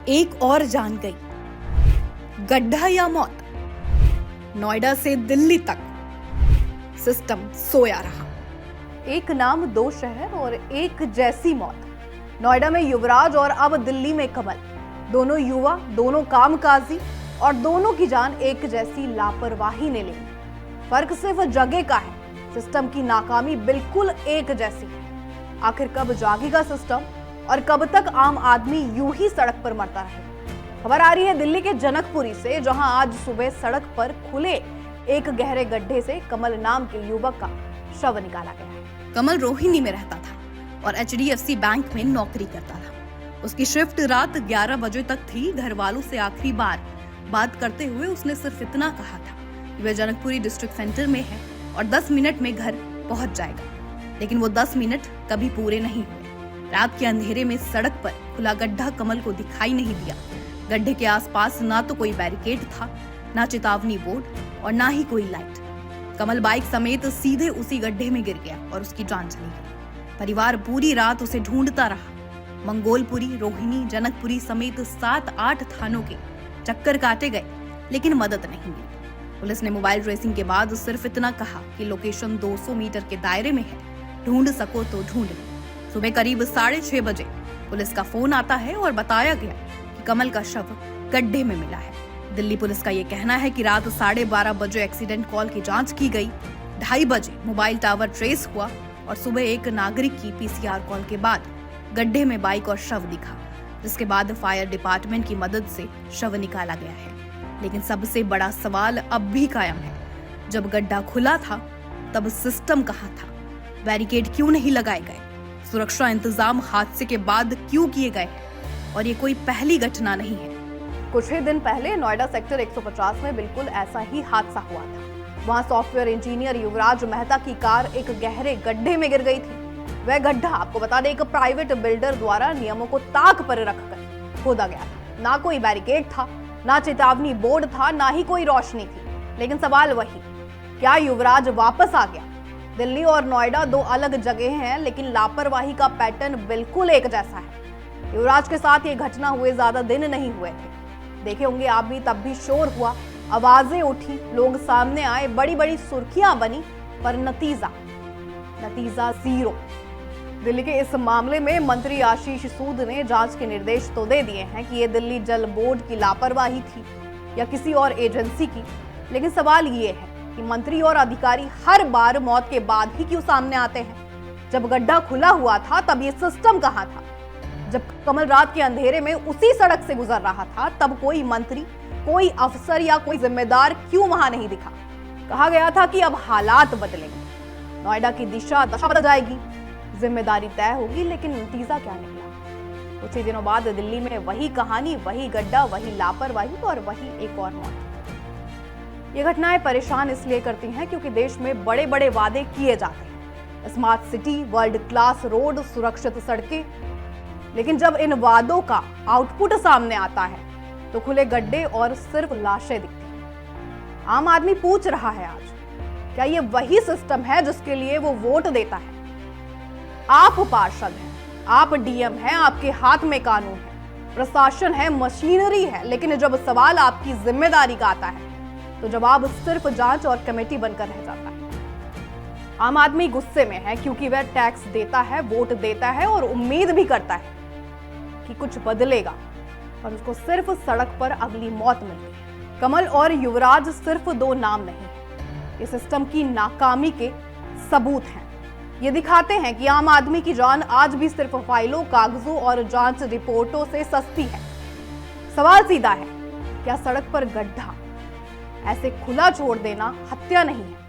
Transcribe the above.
एक और जान गई, गड्ढा या मौत। नोएडा से दिल्ली तक सिस्टम सोया रहा। एक नाम दो शहर और एक जैसी मौत। नोएडा में युवराज और अब दिल्ली में कमल। दोनों युवा, दोनों कामकाजी और दोनों की जान एक जैसी लापरवाही ने ली। फर्क सिर्फ जगह का है, सिस्टम की नाकामी बिल्कुल एक जैसी है। आखिर कब जागेगा सिस्टम और कब तक आम आदमी यूं ही सड़क पर मरता रहे। खबर आ रही है दिल्ली के जनकपुरी से, जहां आज सुबह सड़क पर खुले एक गहरे गड्ढे से कमल नाम के युवक का शव निकाला गया है। कमल रोहिणी में रहता था और HDFC बैंक में नौकरी करता था। उसकी शिफ्ट रात 11 बजे तक थी। घर वालों से आखिरी बार बात करते हुए उसने सिर्फ इतना कहा था कि वह जनकपुरी डिस्ट्रिक्ट सेंटर में है और 10 मिनट में घर पहुंच जाएगा। लेकिन वो 10 मिनट कभी पूरे नहीं हुए। रात के अंधेरे में सड़क पर खुला गड्ढा कमल को दिखाई नहीं दिया। गड्ढे के आसपास ना तो कोई बैरिकेड था, ना चेतावनी बोर्ड और ना ही कोई लाइट। कमल बाइक समेत सीधे उसी गड्ढे में गिर गया और उसकी जान चली गई। परिवार पूरी रात उसे ढूंढता रहा। मंगोलपुरी, रोहिणी, जनकपुरी समेत 7-8 थानों के चक्कर काटे गए, लेकिन मदद नहीं मिली। पुलिस ने मोबाइल ट्रेसिंग के बाद सिर्फ इतना कहा कि लोकेशन 200 मीटर के दायरे में है, ढूंढ सको तो ढूंढ लो। सुबह करीब 6:30 बजे पुलिस का फोन आता है और बताया गया कि कमल का शव गड्ढे में मिला है। दिल्ली पुलिस का यह कहना है कि रात 12:30 बजे एक्सीडेंट कॉल की जांच की गई। 2:30 बजे मोबाइल टावर ट्रेस हुआ और सुबह एक नागरिक की PCR कॉल के बाद गड्ढे में बाइक और शव दिखा, जिसके बाद फायर डिपार्टमेंट की मदद से शव निकाला गया है। लेकिन सबसे बड़ा सवाल अब भी कायम है, जब गड्ढा खुला था तब सिस्टम कहाँ था? बैरिकेड क्यों नहीं लगाए गए? सुरक्षा इंतजाम हादसे के बाद क्यों किए गए? और ये कोई पहली घटना नहीं है। कुछ ही दिन पहले नोएडा सेक्टर 150 में बिल्कुल ऐसा ही हादसा हुआ था। वहां सॉफ्टवेयर इंजीनियर युवराज मेहता की कार एक गहरे गड्ढे में गिर गई थी। वह गड्ढा, आपको बता दें, एक प्राइवेट बिल्डर द्वारा नियमों को ताक पर रखकर खोदा गया था। ना कोई बैरिकेड था, ना चेतावनी बोर्ड था, ना ही कोई रोशनी थी। लेकिन सवाल वही, क्या युवराज वापस आ गया? दिल्ली और नोएडा दो अलग जगह हैं, लेकिन लापरवाही का पैटर्न बिल्कुल एक जैसा है। युवराज के साथ ये घटना हुए ज्यादा दिन नहीं हुए थे। देखे होंगे आप भी, तब भी शोर हुआ, आवाजें उठी, लोग सामने आए, बड़ी बड़ी सुर्खियां बनी, पर नतीजा जीरो। दिल्ली के इस मामले में मंत्री आशीष सूद ने जांच के निर्देश तो दे दिए हैं कि ये दिल्ली जल बोर्ड की लापरवाही थी या किसी और एजेंसी की। लेकिन सवाल ये है कि मंत्री और अधिकारी हर बार मौत के बाद ही क्यों सामने आते हैं? जब गड्ढा खुला हुआ था तब ये सिस्टम कहाँ था? जब कमल रात के अंधेरे में उसी सड़क से गुजर रहा था तब कोई मंत्री, कोई अफसर या कोई जिम्मेदार क्यों वहां नहीं दिखा? कहा गया था कि अब हालात बदलेंगे, नोएडा की दशा बदल जाएगी, जिम्मेदारी तय होगी, लेकिन नतीजा क्या निकला? कुछ ही दिनों बाद दिल्ली में वही कहानी, वही गड्ढा, वही लापरवाही और वही एक और मौत। ये घटनाएं परेशान इसलिए करती हैं क्योंकि देश में बड़े बड़े वादे किए जाते हैं, smart city, world class road, सुरक्षित सड़कें। लेकिन जब इन वादों का आउटपुट सामने आता है तो खुले गड्ढे और सिर्फ लाशें दिखती हैं। आम आदमी पूछ रहा है आज, क्या ये वही सिस्टम है जिसके लिए वो वोट देता है? आप पार्षद हैं, आप DM हैं, आपके हाथ में कानून है, प्रशासन है, मशीनरी है, लेकिन जब सवाल आपकी जिम्मेदारी का आता है तो जवाब सिर्फ जांच और कमेटी बनकर रह जाता है। आम आदमी गुस्से में है क्योंकि वह टैक्स देता है, वोट देता है और उम्मीद भी करता है कि कुछ बदलेगा, पर उसको सिर्फ सड़क पर अगली मौत मिलती है। कमल और युवराज सिर्फ दो नाम नहीं है, ये सिस्टम की नाकामी के सबूत हैं। ये दिखाते हैं कि आम आदमी की जान आज भी सिर्फ फाइलों, कागजों और जांच रिपोर्टों से सस्ती है। सवाल सीधा है, क्या सड़क पर गड्ढा ऐसे खुला छोड़ देना हत्या नहीं है?